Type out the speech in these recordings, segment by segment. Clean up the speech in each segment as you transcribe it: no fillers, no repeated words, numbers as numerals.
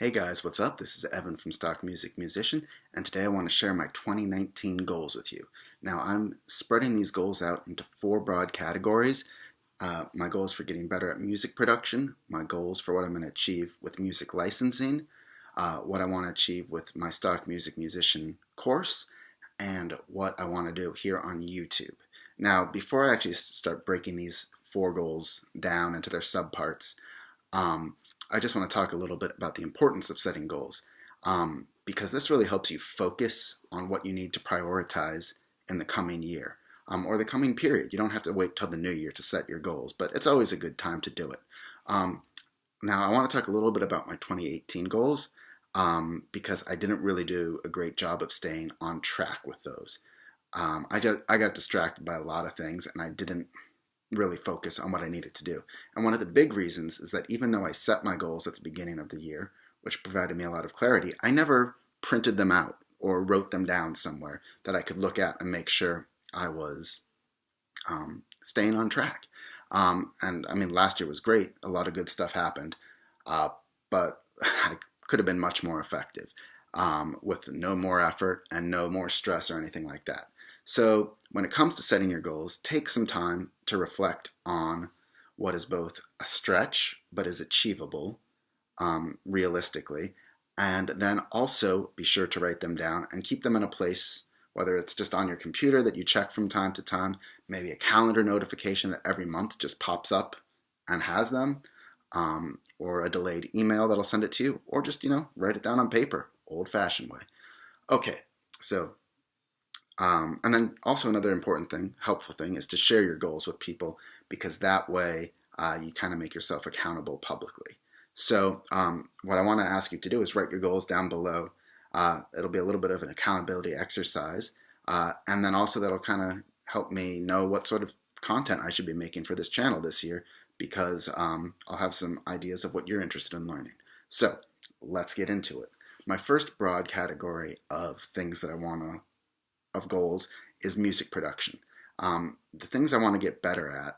Hey guys, what's up? This is Evan from Stock Music Musician, and today I want to share my 2019 goals with you. Now, I'm spreading these goals out into four broad categories. My goals for getting better at music production, my goals for what I'm going to achieve with music licensing, what I want to achieve with my Stock Music Musician course, and what I want to do here on YouTube. Now, before I actually start breaking these four goals down into their subparts, I just want to talk a little bit about the importance of setting goals, because this really helps you focus on what you need to prioritize in the coming year, or the coming period. You don't have to wait till the new year to set your goals, but it's always a good time to do it. Now, I want to talk a little bit about my 2018 goals, because I didn't really do a great job of staying on track with those. I got distracted by a lot of things, and I didn't really focus on what I needed to do. And one of the big reasons is that even though I set my goals at the beginning of the year, which provided me a lot of clarity, I never printed them out or wrote them down somewhere that I could look at and make sure I was staying on track. And I mean, last year was great. A lot of good stuff happened, but I could have been much more effective with no more effort and no more stress or anything like that. So when it comes to setting your goals, take some time to reflect on what is both a stretch but is achievable realistically, and then also be sure to write them down and keep them in a place, whether it's just on your computer that you check from time to time, maybe a calendar notification that every month just pops up and has them, or a delayed email that'll send it to you, or just, write it down on paper, old-fashioned way. Okay, so and then also another important thing, helpful thing, is to share your goals with people, because that way you kind of make yourself accountable publicly. So what I want to ask you to do is write your goals down below. It'll be a little bit of an accountability exercise, and then also that'll kind of help me know what sort of content I should be making for this channel this year, because I'll have some ideas of what you're interested in learning. So let's get into it. My first broad category of things that I want to of goals is music production. The things I want to get better at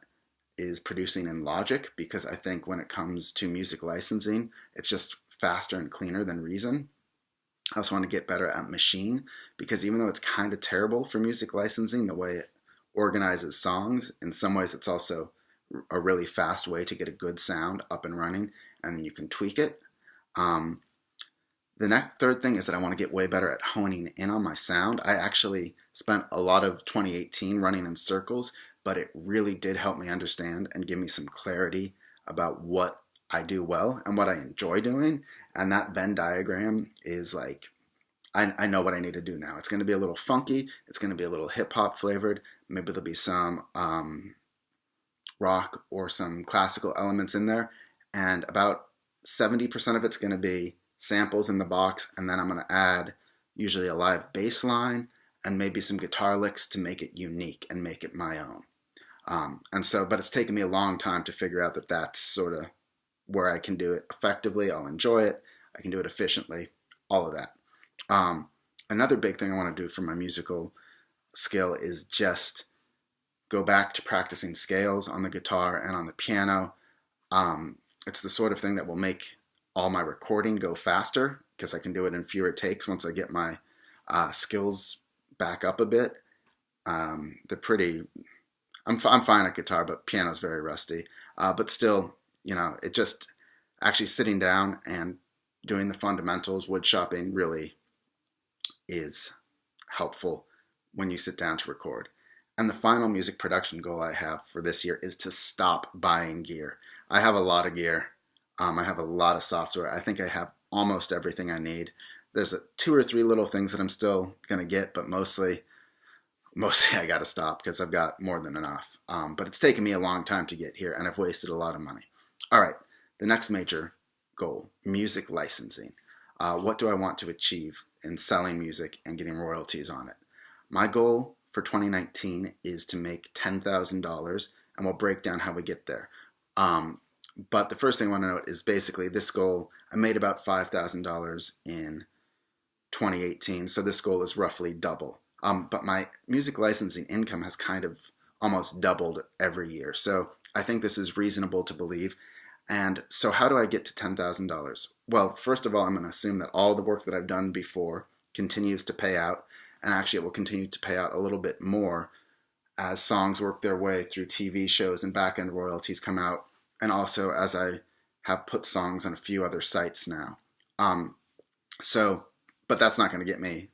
is producing in Logic, because I think when it comes to music licensing, it's just faster and cleaner than Reason. I also want to get better at Maschine, because even though it's kind of terrible for music licensing, the way it organizes songs, in some ways it's also a really fast way to get a good sound up and running, and then you can tweak it. The third thing is that I want to get way better at honing in on my sound. I actually spent a lot of 2018 running in circles, but it really did help me understand and give me some clarity about what I do well and what I enjoy doing. And that Venn diagram is like, I know what I need to do now. It's going to be a little funky. It's going to be a little hip hop flavored. Maybe there'll be some rock or some classical elements in there. And about 70% of it's going to be samples in the box, and then I'm going to add usually a live bass line and maybe some guitar licks to make it unique and make it my own. But it's taken me a long time to figure out that that's sort of where I can do it effectively. I'll enjoy it. I can do it efficiently. All of that. Another big thing I want to do for my musical skill is just go back to practicing scales on the guitar and on the piano. It's the sort of thing that will make all my recording go faster, because I can do it in fewer takes once I get my skills back up a bit. They're pretty. I'm fine at guitar, but piano's very rusty. But still, it just actually sitting down and doing the fundamentals, wood shopping, really is helpful when you sit down to record. And the final music production goal I have for this year is to stop buying gear. I have a lot of gear. I have a lot of software. I think I have almost everything I need. There's two or three little things that I'm still going to get, but mostly I got to stop because I've got more than enough. But it's taken me a long time to get here, and I've wasted a lot of money. All right, the next major goal, music licensing. What do I want to achieve in selling music and getting royalties on it? My goal for 2019 is to make $10,000, and we'll break down how we get there. But the first thing I want to note is basically this goal, I made about $5,000 in 2018, so this goal is roughly double. But my music licensing income has kind of almost doubled every year. So I think this is reasonable to believe. And so how do I get to $10,000? Well, first of all, I'm going to assume that all the work that I've done before continues to pay out, and actually it will continue to pay out a little bit more as songs work their way through TV shows and back-end royalties come out, and also as I have put songs on a few other sites now. So, but that's not going to get me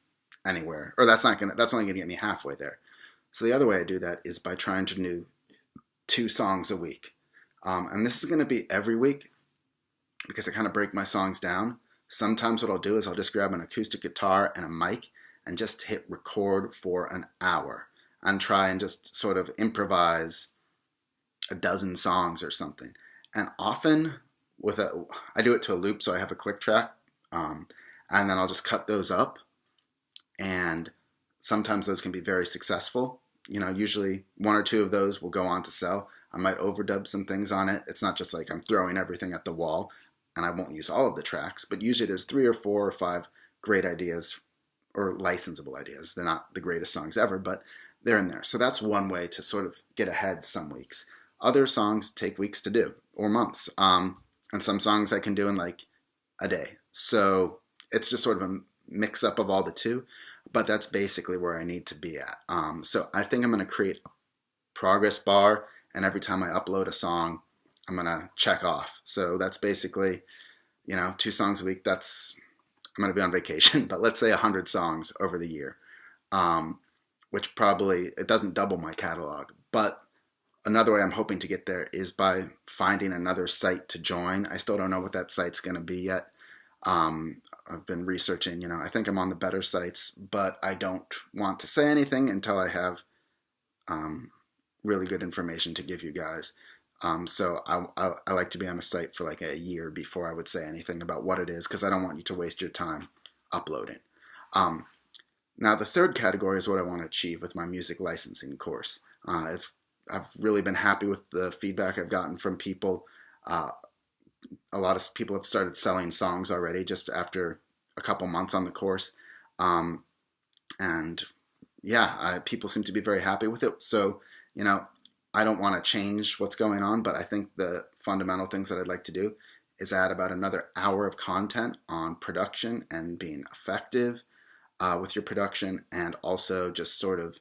anywhere, or that's only going to get me halfway there. So the other way I do that is by trying to do 2 songs a week. And this is going to be every week because I kind of break my songs down. Sometimes what I'll do is I'll just grab an acoustic guitar and a mic and just hit record for an hour and try and just sort of improvise a dozen songs or something. And often I do it to a loop, so I have a click track, and then I'll just cut those up. And sometimes those can be very successful. Usually 1 or 2 of those will go on to sell. I might overdub some things on it. It's not just like I'm throwing everything at the wall, and I won't use all of the tracks, but usually there's 3 or 4 or 5 great ideas or licensable ideas. They're not the greatest songs ever, but they're in there. So that's one way to sort of get ahead some weeks. Other songs take weeks to do or months. And some songs I can do in like a day. So it's just sort of a mix up of all the 2, but that's basically where I need to be at. So I think I'm going to create a progress bar, and every time I upload a song, I'm going to check off. So that's basically, 2 songs a week. I'm going to be on vacation, but let's say 100 songs over the year, which probably, it doesn't double my catalog. But another way I'm hoping to get there is by finding another site to join. I still don't know what that site's going to be yet. I've been researching, I think I'm on the better sites, but I don't want to say anything until I have really good information to give you guys. So I like to be on a site for like a year before I would say anything about what it is, because I don't want you to waste your time uploading. Now the third category is what I want to achieve with my music licensing course. I've really been happy with the feedback I've gotten from people. A lot of people have started selling songs already just after a couple months on the course. And yeah, people seem to be very happy with it. So, I don't want to change what's going on, but I think the fundamental things that I'd like to do is add about another hour of content on production and being effective with your production, and also just sort of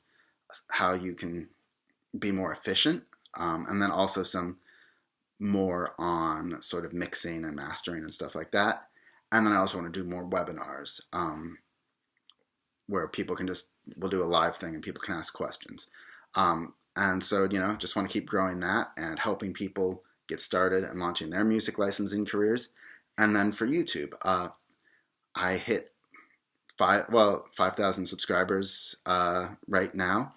how you can be more efficient, and then also some more on sort of mixing and mastering and stuff like that. And then I also want to do more webinars where people we'll do a live thing and people can ask questions. And so, just want to keep growing that and helping people get started and launching their music licensing careers. And then for YouTube, I hit 5,000 subscribers right now,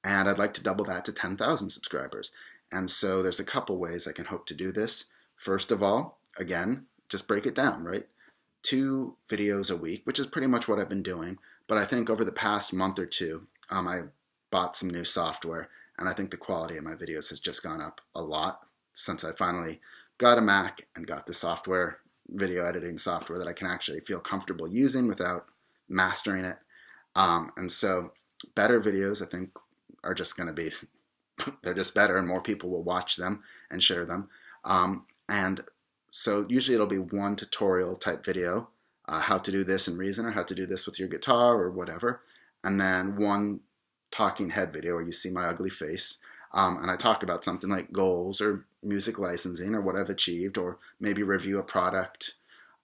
and I'd like to double that to 10,000 subscribers. And so there's a couple ways I can hope to do this. First of all, again, just break it down, right? 2 videos a week, which is pretty much what I've been doing. But I think over the past month or 2, I bought some new software, and I think the quality of my videos has just gone up a lot since I finally got a Mac and got the video editing software that I can actually feel comfortable using without mastering it. And so better videos, I think, are just going to be, they're just better, and more people will watch them and share them. And so usually it'll be 1 tutorial type video, how to do this in Reason, or how to do this with your guitar or whatever. And then 1 talking head video where you see my ugly face. And I talk about something like goals or music licensing or what I've achieved, or maybe review a product,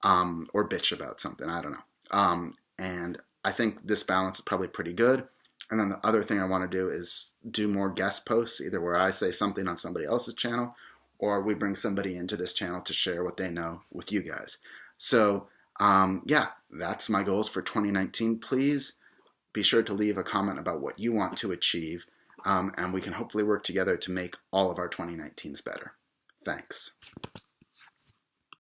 or bitch about something. I don't know. And I think this balance is probably pretty good. And then the other thing I want to do is do more guest posts, either where I say something on somebody else's channel, or we bring somebody into this channel to share what they know with you guys. So yeah, that's my goals for 2019. Please be sure to leave a comment about what you want to achieve, and we can hopefully work together to make all of our 2019s better. Thanks.